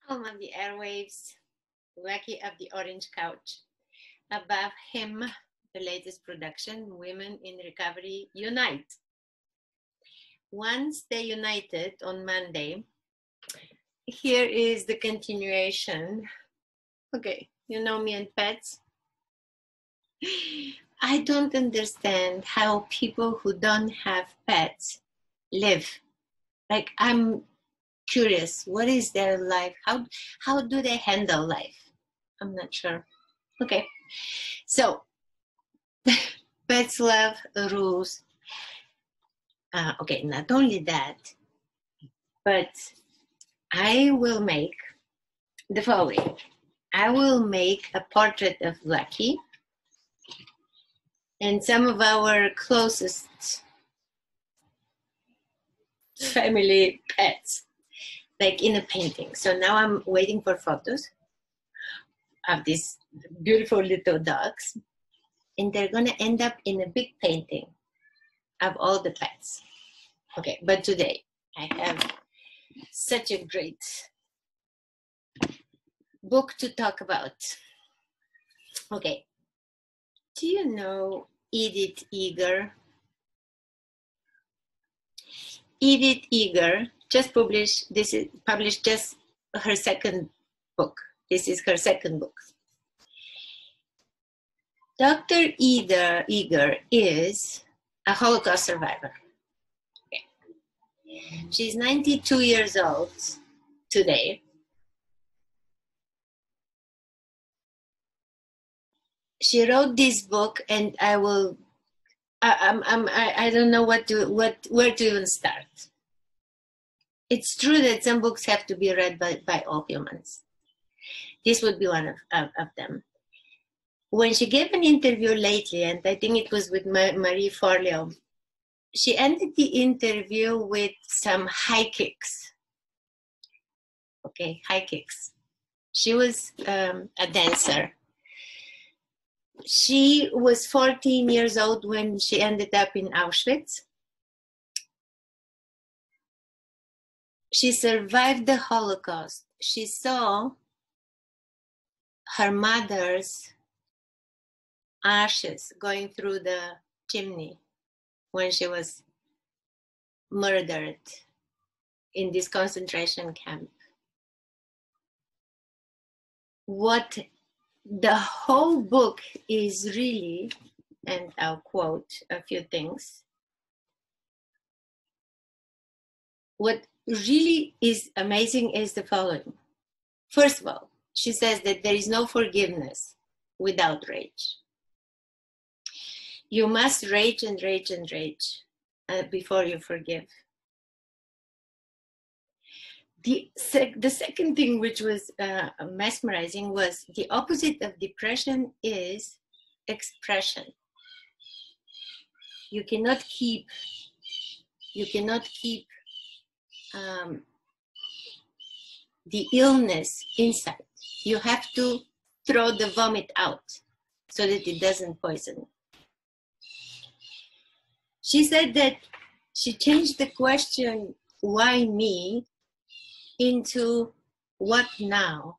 Alma, the Airwaves, Lucky of the Orange Couch. Above him, the latest production, Women in Recovery Unite. Once they united on Monday, here is the continuation. Okay, you know me and pets. I don't understand how people who don't have pets live. Like, I'm curious, what is their life? How do they handle life? I'm not sure. Okay, so pets love rules. Okay, not only that, but I will make the following. I will make a portrait of Lucky and some of our closest family pets, like in a painting. So now I'm waiting for photos of these beautiful little dogs, and they're gonna end up in a big painting of all the pets. Okay, but today I have such a great book to talk about. Okay, do you know Edith Eger? Edith Eger just published just her second book. This is her second book. Dr. Eger is a Holocaust survivor. Okay. She's 92 years old today. She wrote this book, and I don't know where to even start. It's true that some books have to be read by all humans. This would be one of them. When she gave an interview lately, and I think it was with Marie Forleo, she ended the interview with some high kicks. Okay, high kicks. She was a dancer. She was 14 years old when she ended up in Auschwitz. She survived the Holocaust. She saw her mother's ashes going through the chimney when she was murdered in this concentration camp. What the whole book is really, and I'll quote a few things, what really is amazing is the following. First of all, she says that there is no forgiveness without rage. You must rage and rage and rage before you forgive. The second thing which was mesmerizing was the opposite of depression is expression. You cannot keep the illness inside. You have to throw the vomit out so that it doesn't poison. She said that she changed the question, why me, into what now?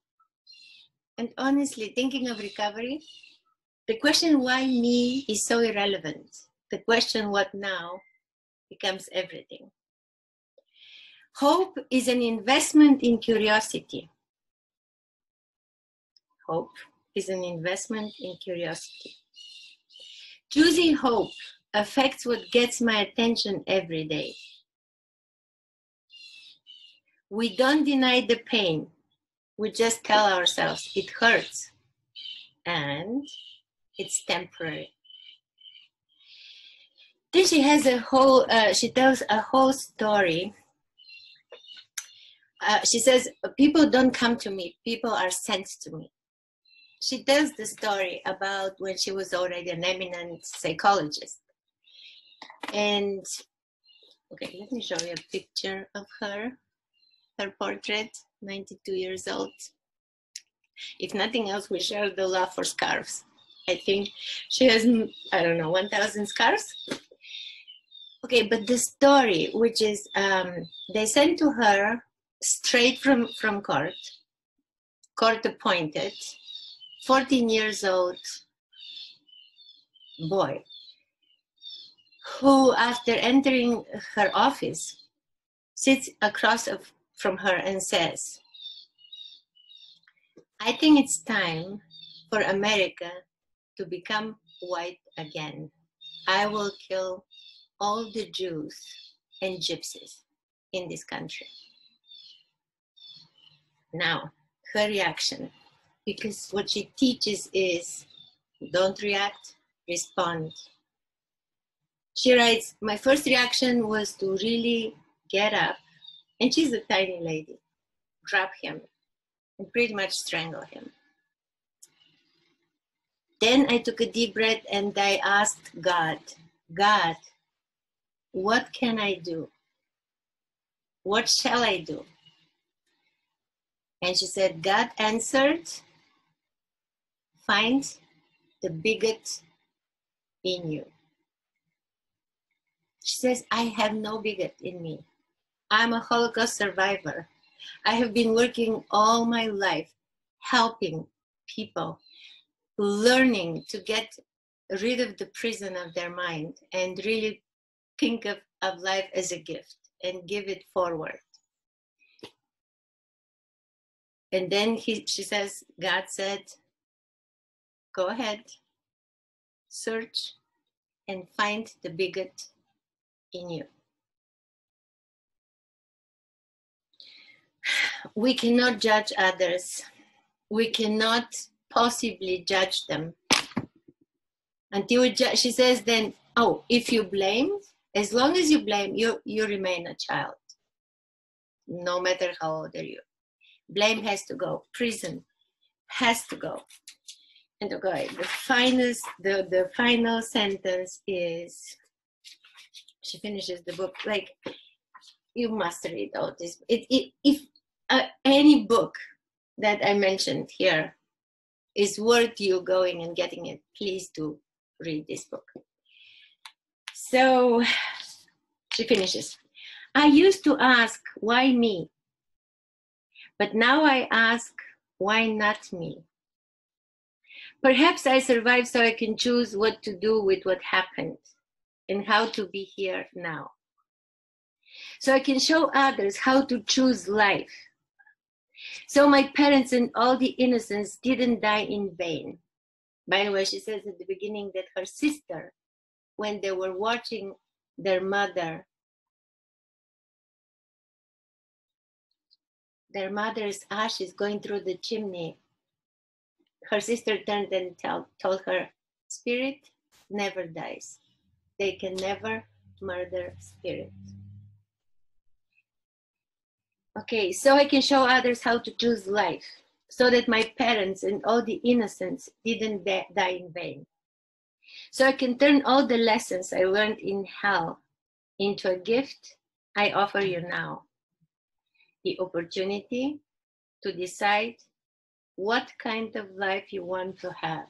And honestly, thinking of recovery, the question why me is so irrelevant. The question what now becomes everything. Hope is an investment in curiosity. Hope is an investment in curiosity. Choosing hope affects what gets my attention every day. We don't deny the pain. We just tell ourselves it hurts and it's temporary. Then she has she tells a whole story. She says, people don't come to me, people are sent to me. She tells the story about when she was already an eminent psychologist. And, okay, let me show you a picture of her portrait, 92 years old. If nothing else, we share the love for scarves. I think she has, I don't know, 1,000 scarves. Okay, but the story, which is, they sent to her straight from court, court appointed, 14 years old boy who, after entering her office, sits across from her and says, "I think it's time for America to become white again. I will kill all the Jews and gypsies in this country." Now, her reaction, because what she teaches is don't react, respond. She writes, "My first reaction was to really get up," and she's a tiny lady, "grab him and pretty much strangle him. Then I took a deep breath and I asked God, God, what can I do? What shall I do?" And she said, God answered, "Find the bigot in you." She says, "I have no bigot in me. I'm a Holocaust survivor. I have been working all my life helping people, learning to get rid of the prison of their mind and really think of life as a gift and give it forward." And then she says, God said, "Go ahead, search and find the bigot in you." We cannot judge others. We cannot possibly judge them until we judge. She says then, oh, if you blame, as long as you blame, you remain a child, no matter how old are you. Blame has to go. Prison has to go. And okay, the final sentence is, she finishes the book, like, you must read all this. If any book that I mentioned here is worth you going and getting it, please do read this book. So she finishes. "I used to ask, why me? But now I ask, why not me? Perhaps I survived so I can choose what to do with what happened and how to be here now. So I can show others how to choose life. So my parents and all the innocents didn't die in vain." By the way, she says at the beginning that her sister, when they were watching their mother's ashes going through the chimney, her sister turned and told her, "Spirit never dies. They can never murder spirit." Okay, so I can show others how to choose life, so that my parents and all the innocents didn't die in vain. So I can turn all the lessons I learned in hell into a gift I offer you now. The opportunity to decide what kind of life you want to have,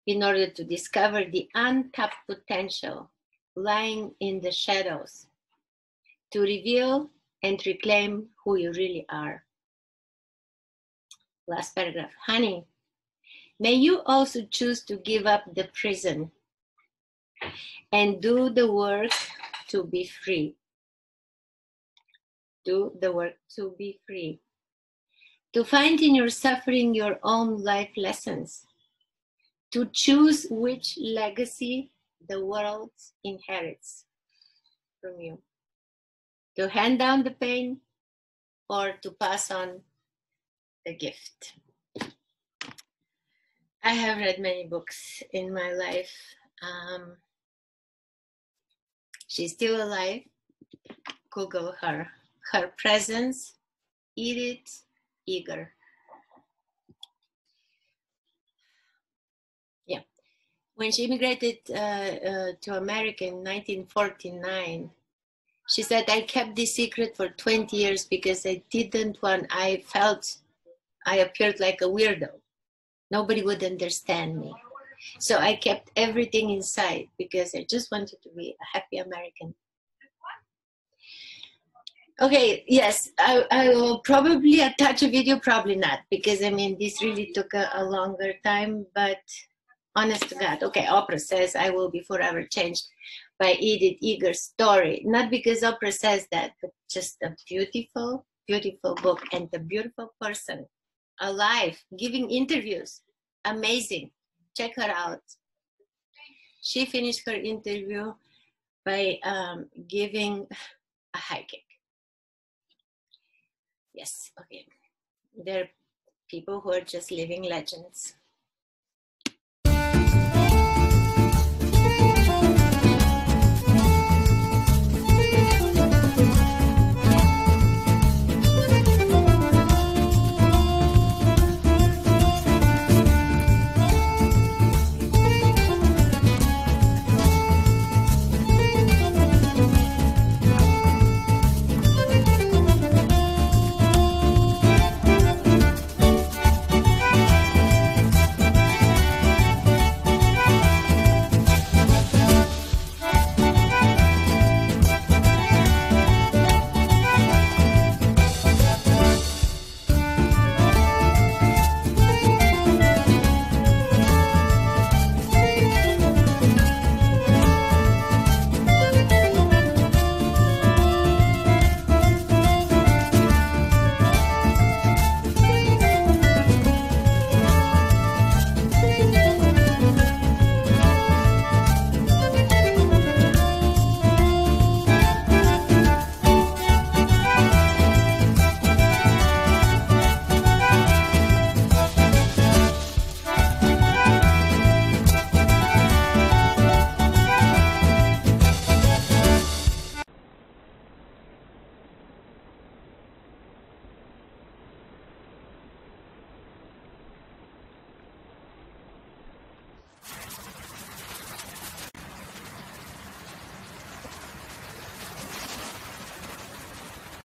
in order to discover the untapped potential lying in the shadows, to reveal and reclaim who you really are. Last paragraph. Honey, may you also choose to give up the prison and do the work to be free. Do the work to be free. To find in your suffering your own life lessons. To choose which legacy the world inherits from you. To hand down the pain or to pass on the gift. I have read many books in my life. She's still alive. Google her. Her presence, Edith Eger. Yeah. When she immigrated to America in 1949, she said, I kept this secret for 20 years because I felt I appeared like a weirdo. Nobody would understand me. So I kept everything inside because I just wanted to be a happy American. Okay, yes, I will probably attach a video, probably not, because I mean, this really took a longer time, but honest to God. Okay, Oprah says, I will be forever changed by Edith Eger's story. Not because Oprah says that, but just a beautiful, beautiful book and a beautiful person, alive, giving interviews. Amazing. Check her out. She finished her interview by giving a high kick. Yes, okay. There are people who are just living legends.